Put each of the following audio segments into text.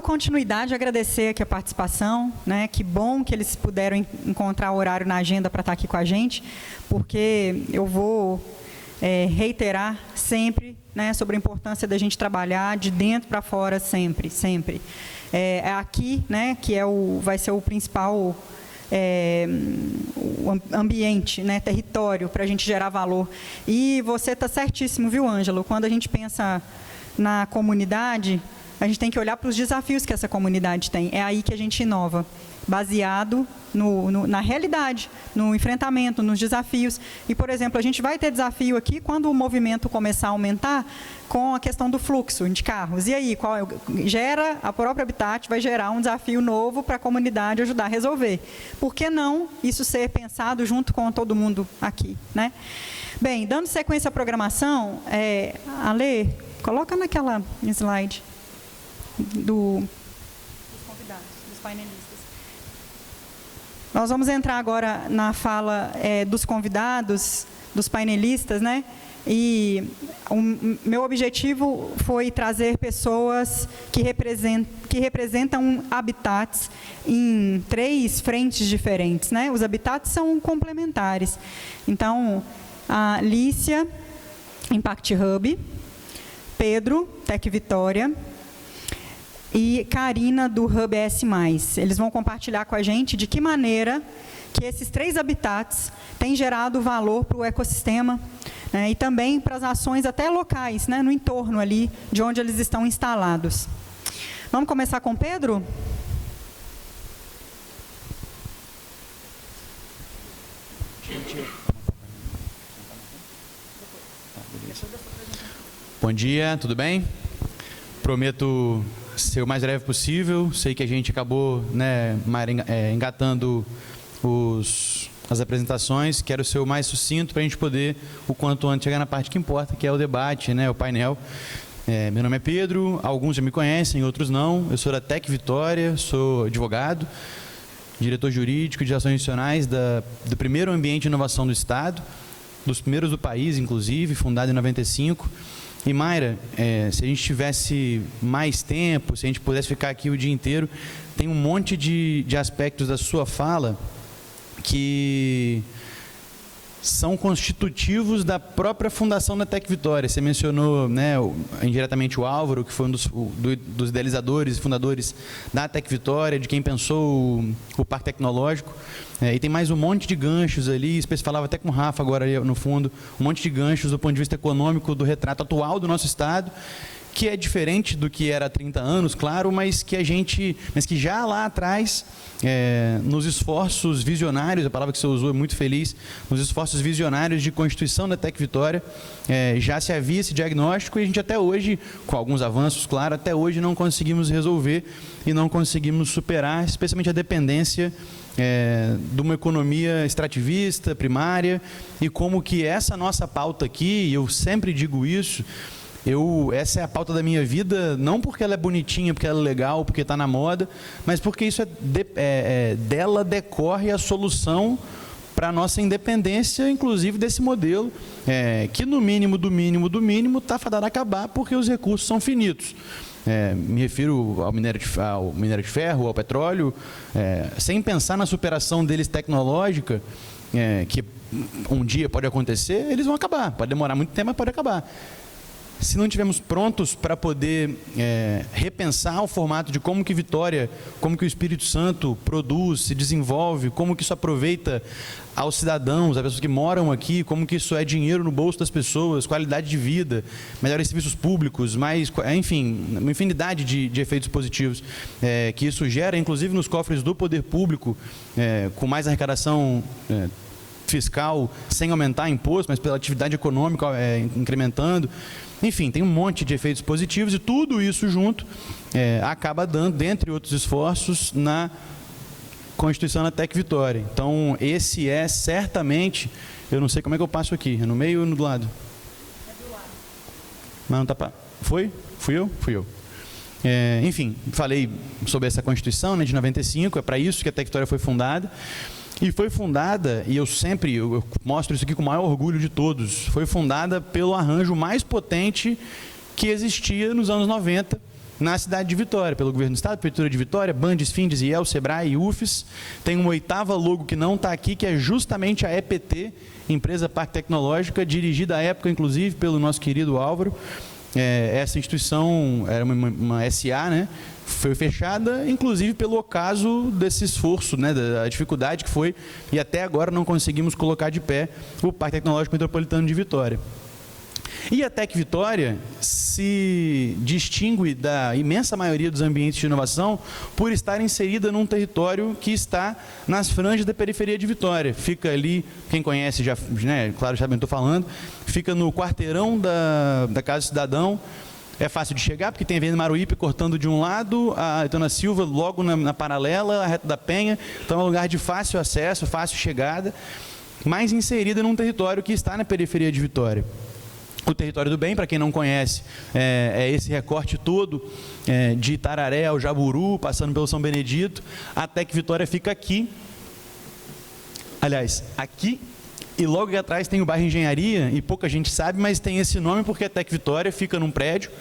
continuidade, agradecer aqui a participação, né? Que bom que eles puderam encontrar o horário na agenda para estar aqui com a gente, porque eu vou reiterar sempre, né, sobre a importância da gente trabalhar de dentro para fora sempre, sempre. É aqui, né, que vai ser o principal o ambiente, né, território, para a gente gerar valor. E você está certíssimo, viu, Ângelo? Quando a gente pensa na comunidade, a gente tem que olhar para os desafios que essa comunidade tem. É aí que a gente inova, baseado na realidade, no enfrentamento, nos desafios. E, por exemplo, a gente vai ter desafio aqui quando o movimento começar a aumentar com a questão do fluxo de carros. E aí, a própria Habitat vai gerar um desafio novo para a comunidade ajudar a resolver. Por que não isso ser pensado junto com todo mundo aqui, né? Bem, dando sequência à programação, Ale, coloca naquela slide dos convidados, dos painelistas. Nós vamos entrar agora na fala dos convidados, dos painelistas, né? E meu objetivo foi trazer pessoas que representam habitats em 3 frentes diferentes, né? Os habitats são complementares. Então, a Lícia, Impact Hub, Pedro, Tec Vitória, e Karina, do Hub S+. Eles vão compartilhar com a gente de que maneira que esses 3 habitats têm gerado valor para o ecossistema, né, e também para as ações até locais, né, no entorno ali de onde eles estão instalados. Vamos começar com Pedro? Bom dia, tudo bem? Prometo ser o mais breve possível. Sei que a gente acabou, né, engatando as apresentações. Quero ser o mais sucinto para a gente poder, o quanto antes, chegar na parte que importa, que é o debate, né, o painel. Meu nome é Pedro, alguns já me conhecem, outros não. Eu sou da Tec Vitória, sou advogado, diretor jurídico de ações institucionais do primeiro ambiente de inovação do Estado, dos primeiros do país, inclusive, fundado em 95. E, Mayra, se a gente tivesse mais tempo, se a gente pudesse ficar aqui o dia inteiro, tem um monte de aspectos da sua fala que são constitutivos da própria fundação da Tec Vitória. Você mencionou, né, indiretamente o Álvaro, que foi um dos idealizadores e fundadores da Tec Vitória, de quem pensou o Parque Tecnológico. E tem mais um monte de ganchos ali, falava até com o Rafa agora ali no fundo, um monte de ganchos do ponto de vista econômico do retrato atual do nosso Estado, que é diferente do que era há 30 anos, claro, mas que já lá atrás, nos esforços visionários, a palavra que você usou é muito feliz, nos esforços visionários de constituição da Tec Vitória, já se havia esse diagnóstico e a gente até hoje, com alguns avanços, claro, até hoje não conseguimos resolver e não conseguimos superar, especialmente a dependência de uma economia extrativista, primária, e como que essa nossa pauta aqui, e eu sempre digo isso, essa é a pauta da minha vida, não porque ela é bonitinha, porque ela é legal, porque está na moda, mas porque isso dela decorre a solução para a nossa independência, inclusive desse modelo, que no mínimo do mínimo do mínimo está fadado a acabar porque os recursos são finitos. Me refiro ao minério de ferro, ao petróleo, sem pensar na superação deles tecnológica, que um dia pode acontecer, eles vão acabar. Pode demorar muito tempo, mas pode acabar. Se não estivermos prontos para poder repensar o formato de como que Vitória, como que o Espírito Santo produz, se desenvolve, como que isso aproveita aos cidadãos, às pessoas que moram aqui, como que isso é dinheiro no bolso das pessoas, qualidade de vida, melhores serviços públicos, enfim, uma infinidade de efeitos positivos que isso gera, inclusive nos cofres do poder público, com mais arrecadação fiscal, sem aumentar imposto, mas pela atividade econômica incrementando. Enfim, tem um monte de efeitos positivos e tudo isso junto acaba dando, dentre outros esforços, na Constituição da Tec Vitória. Então, esse é certamente, eu não sei como é que eu passo aqui, é no meio ou no lado? É do lado. Mas não está... Foi? Fui eu? Enfim, falei sobre essa Constituição, né, de 95, é para isso que a Tec Vitória foi fundada. E foi fundada, e eu mostro isso aqui com o maior orgulho de todos, foi fundada pelo arranjo mais potente que existia nos anos 90, na cidade de Vitória, pelo Governo do Estado, Prefeitura de Vitória, Bandes, Findes, IEL, Sebrae e UFES. Tem uma 8ª logo que não está aqui, que é justamente a EPT, Empresa Parque Tecnológica, dirigida à época, inclusive, pelo nosso querido Álvaro. Essa instituição era uma SA, né? Foi fechada, inclusive, pelo ocaso desse esforço, né? Da dificuldade que foi, e até agora não conseguimos colocar de pé o Parque Tecnológico Metropolitano de Vitória. E a Tec Vitória se distingue da imensa maioria dos ambientes de inovação por estar inserida num território que está nas franjas da periferia de Vitória. Fica ali, quem conhece já, né, claro, já bem estou falando, fica no quarteirão da Casa do Cidadão. É fácil de chegar, porque tem a Avenida Maruípe cortando de um lado, a Aitona Silva logo na paralela, a Reta da Penha. Então é um lugar de fácil acesso, fácil chegada, mas inserida num território que está na periferia de Vitória. O Território do Bem, para quem não conhece, é esse recorte todo de Itararé ao Jaburu, passando pelo São Benedito. A Tec Vitória fica aqui. Aliás, aqui. E logo aqui atrás tem o bairro Engenharia, e pouca gente sabe, mas tem esse nome porque a Tec Vitória fica num prédio,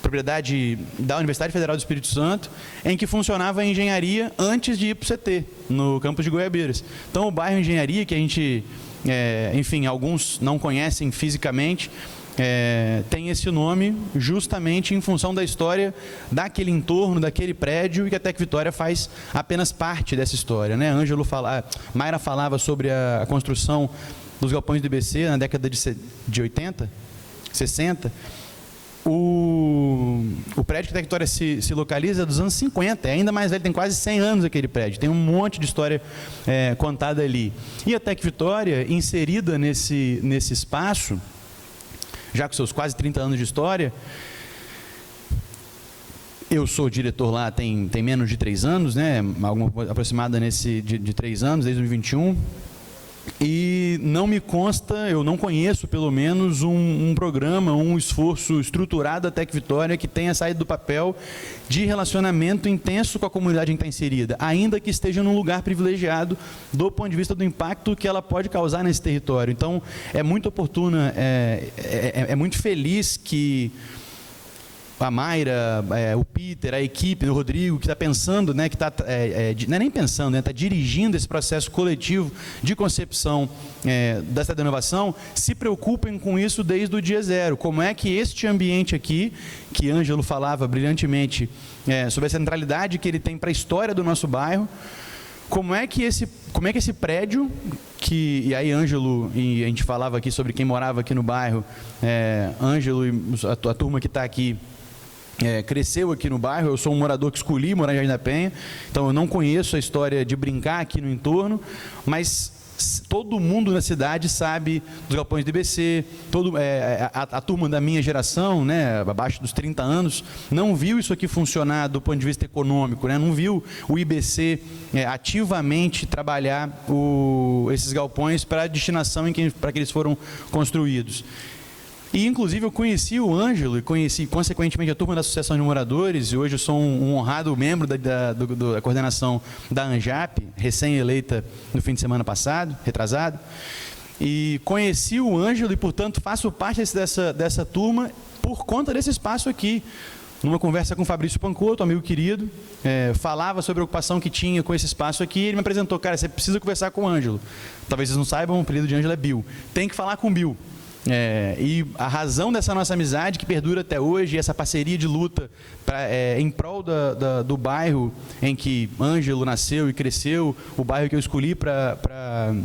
propriedade da Universidade Federal do Espírito Santo, em que funcionava a engenharia antes de ir para o CT, no campus de Goiabeiras. Então, o bairro Engenharia, que a gente... enfim, alguns não conhecem fisicamente, tem esse nome justamente em função da história daquele entorno, daquele prédio, e que a Tec Vitória faz apenas parte dessa história, né? Mayra falava sobre a construção dos galpões do IBC na década de 80, 60. O prédio que a Tec Vitória se localiza é dos anos 50, é ainda mais velho, tem quase 100 anos aquele prédio, tem um monte de história contada ali. E a Tec Vitória, inserida nesse espaço, já com seus quase 30 anos de história, eu sou diretor lá tem menos de 3 anos, né, aproximada de 3 anos, desde 2021, e não me consta, eu não conheço pelo menos um programa, um esforço estruturado da Tec Vitória que tenha saído do papel de relacionamento intenso com a comunidade em que está inserida, ainda que esteja num lugar privilegiado do ponto de vista do impacto que ela pode causar nesse território. Então, é muito oportuna, é muito feliz que a Mayra, o Peter, a equipe, o Rodrigo, que está pensando, né, que está, não é nem pensando, né, está dirigindo esse processo coletivo de concepção da cidade da inovação, se preocupem com isso desde o dia zero. Como é que este ambiente aqui, que Ângelo falava brilhantemente sobre a centralidade que ele tem para a história do nosso bairro, como é que esse prédio, e aí Ângelo, e a gente falava aqui sobre quem morava aqui no bairro, Ângelo e a turma que está aqui, cresceu aqui no bairro. Eu sou um morador que escolhi morar em Jardim da Penha, então eu não conheço a história de brincar aqui no entorno, mas todo mundo na cidade sabe dos galpões do IBC, a turma da minha geração, né, abaixo dos 30 anos, não viu isso aqui funcionar do ponto de vista econômico, né, não viu o IBC ativamente trabalhar esses galpões para a destinação para que eles foram construídos. E, inclusive, eu conheci o Ângelo e conheci, consequentemente, a turma da Associação de Moradores, e hoje eu sou um honrado membro da coordenação da ANJAP, recém-eleita no fim de semana passado, retrasado, e conheci o Ângelo e, portanto, faço parte dessa turma por conta desse espaço aqui. Numa conversa com o Fabrício Pancotto, amigo querido, falava sobre a preocupação que tinha com esse espaço aqui, e ele me apresentou: cara, você precisa conversar com o Ângelo. Talvez vocês não saibam, o apelido de Ângelo é Bill. Tem que falar com o Bill. E a razão dessa nossa amizade, que perdura até hoje, essa parceria de luta em prol do bairro em que Ângelo nasceu e cresceu, o bairro que eu escolhi para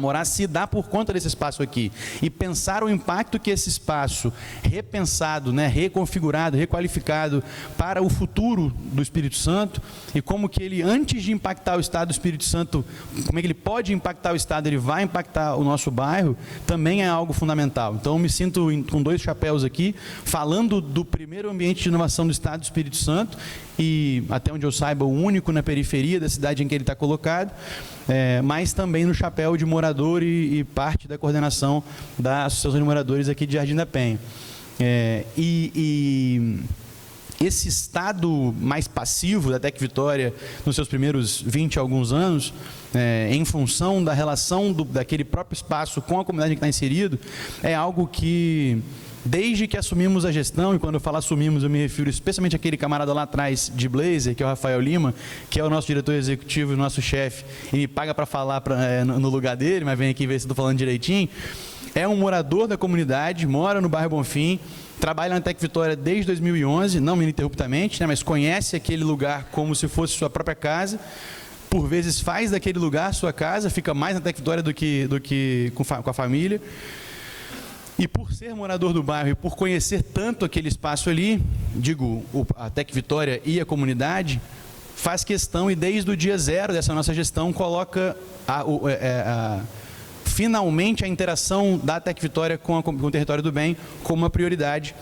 morar, se dá por conta desse espaço aqui. E pensar o impacto que esse espaço, repensado, né, reconfigurado, requalificado para o futuro do Espírito Santo, e como que ele, antes de impactar o Estado do Espírito Santo, como é que ele pode impactar o Estado, ele vai impactar o nosso bairro, também é algo fundamental. Então, eu me sinto com 2 chapéus aqui, falando do primeiro ambiente de inovação do Estado do Espírito Santo, e, até onde eu saiba, o único na periferia da cidade em que ele está colocado, mas também no chapéu de morador e parte da coordenação da Associação de Moradores aqui de Jardim da Penha. Esse estado mais passivo da Tec Vitória nos seus primeiros 20 e alguns anos, em função da relação daquele próprio espaço com a comunidade em que está inserido, é algo que desde que assumimos a gestão, e quando eu falo assumimos, eu me refiro especialmente àquele camarada lá atrás de blazer, que é o Rafael Lima, que é o nosso diretor executivo e nosso chefe, e me paga para falar no lugar dele, mas vem aqui ver se estou falando direitinho. É um morador da comunidade, mora no bairro Bonfim, trabalha na Tec Vitória desde 2011, não ininterruptamente, né, mas conhece aquele lugar como se fosse sua própria casa. Por vezes faz daquele lugar sua casa, fica mais na Tec Vitória do que com a família. E por ser morador do bairro e por conhecer tanto aquele espaço ali, a Tec Vitória e a comunidade, faz questão e desde o dia zero dessa nossa gestão coloca finalmente a interação da Tec Vitória com o território do bem como uma prioridade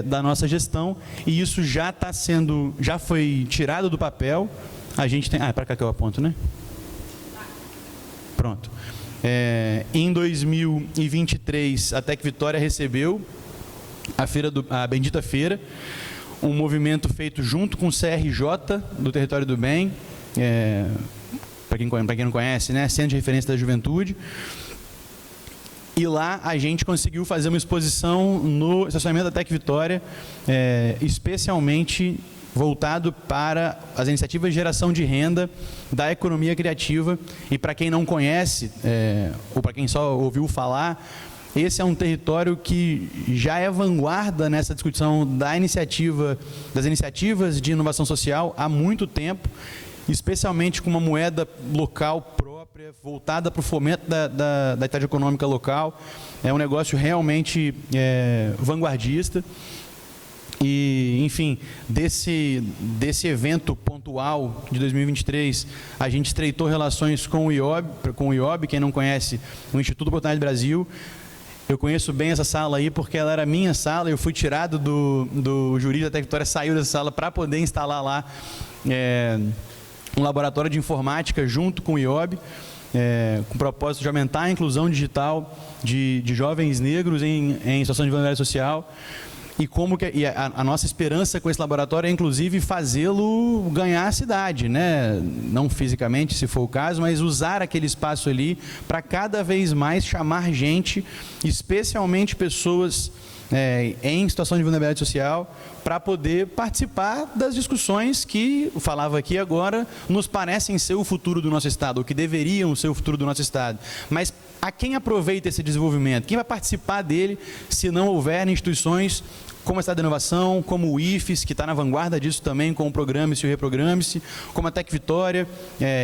da nossa gestão, e isso já foi tirado do papel. A gente tem... é para cá que eu aponto, né? Pronto. Em 2023, a Tec Vitória recebeu a Bendita Feira, um movimento feito junto com o CRJ do Território do Bem, para quem não conhece, né? Centro de Referência da Juventude. E lá a gente conseguiu fazer uma exposição no estacionamento da Tec Vitória, especialmente voltado para as iniciativas de geração de renda da economia criativa. E para quem não conhece, ou para quem só ouviu falar, esse é um território que já é vanguarda nessa discussão das iniciativas de inovação social há muito tempo, especialmente com uma moeda local própria, voltada para o fomento da atividade econômica local. É um negócio realmente vanguardista. E, enfim, desse evento pontual de 2023, a gente estreitou relações com o IOB, quem não conhece, o Instituto Oportunidade Brasil. Eu conheço bem essa sala aí porque ela era minha sala, eu fui tirado do jurídico da Tec Vitória, saiu dessa sala para poder instalar lá um laboratório de informática junto com o IOB, com o propósito de aumentar a inclusão digital de jovens negros em situação de vulnerabilidade social. E a nossa esperança com esse laboratório é, inclusive, fazê-lo ganhar a cidade, né? Não fisicamente, se for o caso, mas usar aquele espaço ali para cada vez mais chamar gente, especialmente pessoas em situação de vulnerabilidade social, para poder participar das discussões que, eu falava aqui agora, nos parecem ser o futuro do nosso Estado, ou que deveriam ser o futuro do nosso Estado. Mas a quem aproveita esse desenvolvimento? Quem vai participar dele se não houver instituições como a Estado da Inovação, como o IFES, que está na vanguarda disso também, com o Programe-se e o Reprograme-se, como a Tec Vitória,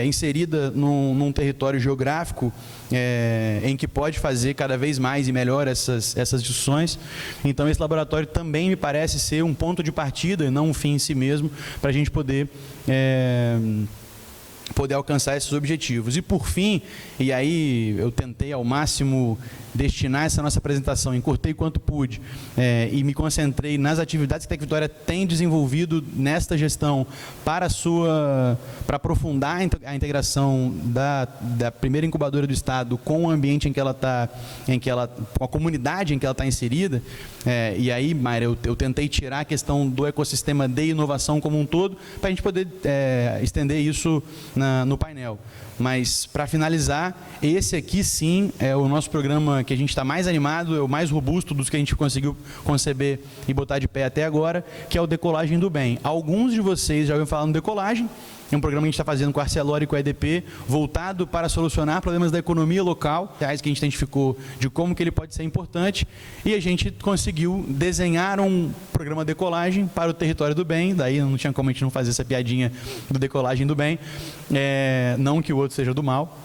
inserida num território geográfico em que pode fazer cada vez mais e melhor essas discussões. Então, esse laboratório também me parece ser um ponto de partida e não um fim em si mesmo, para a gente poder alcançar esses objetivos. E, por fim, e aí eu tentei ao máximo destinar essa nossa apresentação, encurtei quanto pude, e me concentrei nas atividades que a Tec Vitória tem desenvolvido nesta gestão para aprofundar a integração da primeira incubadora do Estado com o ambiente com a comunidade em que ela está inserida. E aí, Mayra, eu tentei tirar a questão do ecossistema de inovação como um todo, para a gente poder estender isso no painel. Mas, para finalizar, esse aqui sim é o nosso programa que a gente está mais animado, é o mais robusto dos que a gente conseguiu conceber e botar de pé até agora, que é o Decolagem do Bem. Alguns de vocês já ouviram falar no Decolagem. É um programa que a gente está fazendo com a Arcelor e com a EDP, voltado para solucionar problemas da economia local, que a gente identificou de como que ele pode ser importante, e a gente conseguiu desenhar um programa Decolagem para o território do bem. Daí não tinha como a gente não fazer essa piadinha do Decolagem do Bem, não que o outro seja do mal.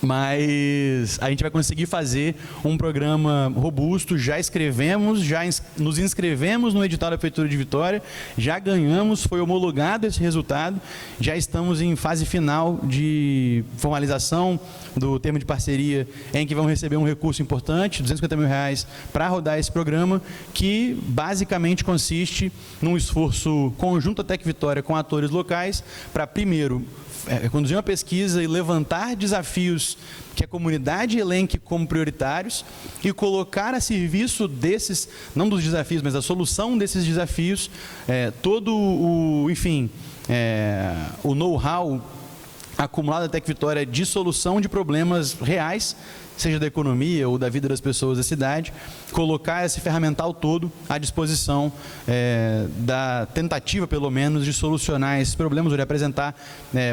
Mas a gente vai conseguir fazer um programa robusto. Já nos inscrevemos no edital da Prefeitura de Vitória, já ganhamos, foi homologado esse resultado, já estamos em fase final de formalização do termo de parceria, em que vão receber um recurso importante, R$250 mil, para rodar esse programa, que basicamente consiste num esforço conjunto da Tec Vitória com atores locais, para primeiro conduzir uma pesquisa e levantar desafios que a comunidade elenque como prioritários e colocar a serviço desses, não dos desafios, mas da solução desses desafios, todo o know-how acumulado da Tec Vitória de solução de problemas reais, seja da economia ou da vida das pessoas da cidade, colocar esse ferramental todo à disposição da tentativa, pelo menos, de solucionar esses problemas ou de apresentar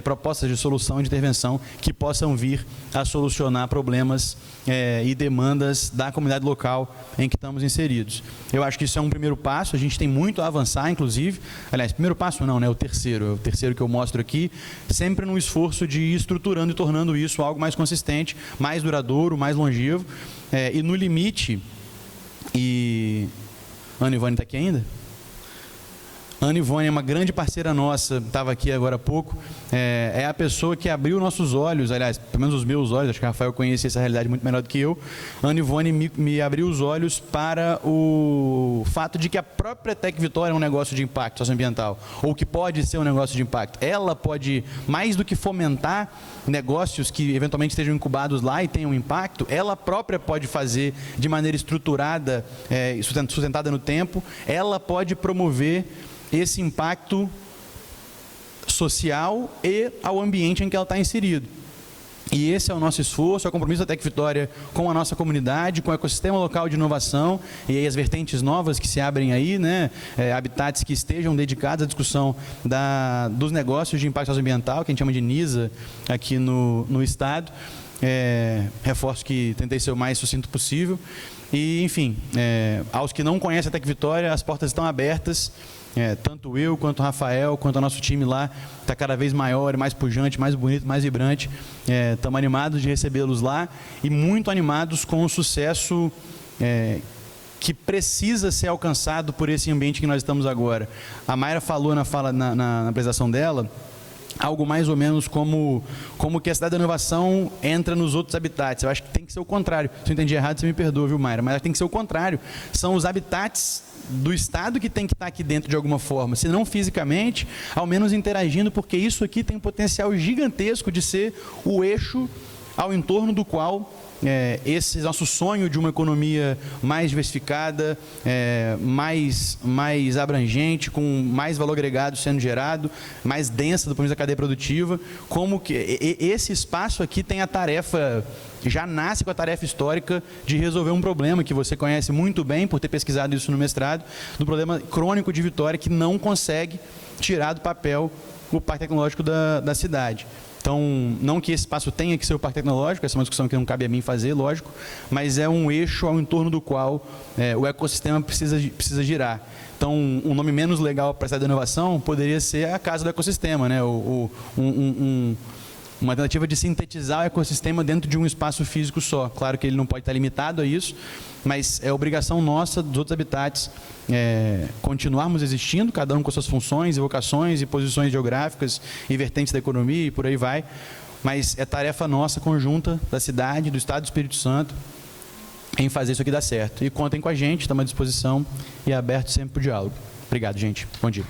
propostas de solução e de intervenção que possam vir a solucionar problemas e demandas da comunidade local em que estamos inseridos. Eu acho que isso é um primeiro passo, a gente tem muito a avançar, inclusive. Aliás, primeiro passo não, né? O terceiro que eu mostro aqui, sempre num esforço de ir estruturando e tornando isso algo mais consistente, mais duradouro, mais longevo, e no limite, e Ana Ivone está aqui ainda? Ana Ivone é uma grande parceira nossa, estava aqui agora há pouco, é a pessoa que abriu nossos olhos, aliás, pelo menos os meus olhos, acho que o Rafael conhece essa realidade muito melhor do que eu. Ana Ivone me abriu os olhos para o fato de que a própria Tec Vitória é um negócio de impacto socioambiental, ou que pode ser um negócio de impacto. Ela pode, mais do que fomentar negócios que eventualmente estejam incubados lá e tenham impacto, ela própria pode fazer de maneira estruturada, sustentada no tempo, ela pode promover esse impacto social e ao ambiente em que ela está inserido. E esse é o nosso esforço, é o compromisso da Tec Vitória com a nossa comunidade, com o ecossistema local de inovação e aí as vertentes novas que se abrem aí, né? Habitats que estejam dedicados à discussão dos negócios de impacto socioambiental, que a gente chama de NISA aqui no estado. Reforço que tentei ser o mais sucinto possível. E, enfim, aos que não conhecem a Tec Vitória, as portas estão abertas. Tanto eu, quanto o Rafael, quanto o nosso time lá, está cada vez maior, mais pujante, mais bonito, mais vibrante. Estamos animados de recebê-los lá e muito animados com o sucesso que precisa ser alcançado por esse ambiente que nós estamos agora. A Mayra falou na apresentação dela, algo mais ou menos como que a cidade da inovação entra nos outros habitats. Eu acho que tem que ser o contrário. Se eu entendi errado, você me perdoa, viu, Mayra? Mas tem que ser o contrário. São os habitats do Estado que tem que estar aqui dentro de alguma forma, se não fisicamente, ao menos interagindo, porque isso aqui tem um potencial gigantesco de ser o eixo ao entorno do qual esse nosso sonho de uma economia mais diversificada, mais abrangente, com mais valor agregado sendo gerado, mais densa do ponto de vista da cadeia produtiva, como que esse espaço aqui tem a tarefa, já nasce com a tarefa histórica de resolver um problema que você conhece muito bem, por ter pesquisado isso no mestrado, do problema crônico de Vitória, que não consegue tirar do papel o parque tecnológico da cidade. Então, não que esse espaço tenha que ser o parque tecnológico, essa é uma discussão que não cabe a mim fazer, lógico, mas é um eixo ao entorno do qual o ecossistema precisa girar. Então, um nome menos legal para a cidade da inovação poderia ser a Casa do Ecossistema, né? Uma tentativa de sintetizar o ecossistema dentro de um espaço físico só. Claro que ele não pode estar limitado a isso, mas é obrigação nossa, dos outros habitats, continuarmos existindo, cada um com suas funções, vocações e posições geográficas e vertentes da economia e por aí vai, mas é tarefa nossa, conjunta, da cidade, do Estado do Espírito Santo, em fazer isso aqui dar certo. E contem com a gente, estamos à disposição e aberto sempre para o diálogo. Obrigado, gente. Bom dia.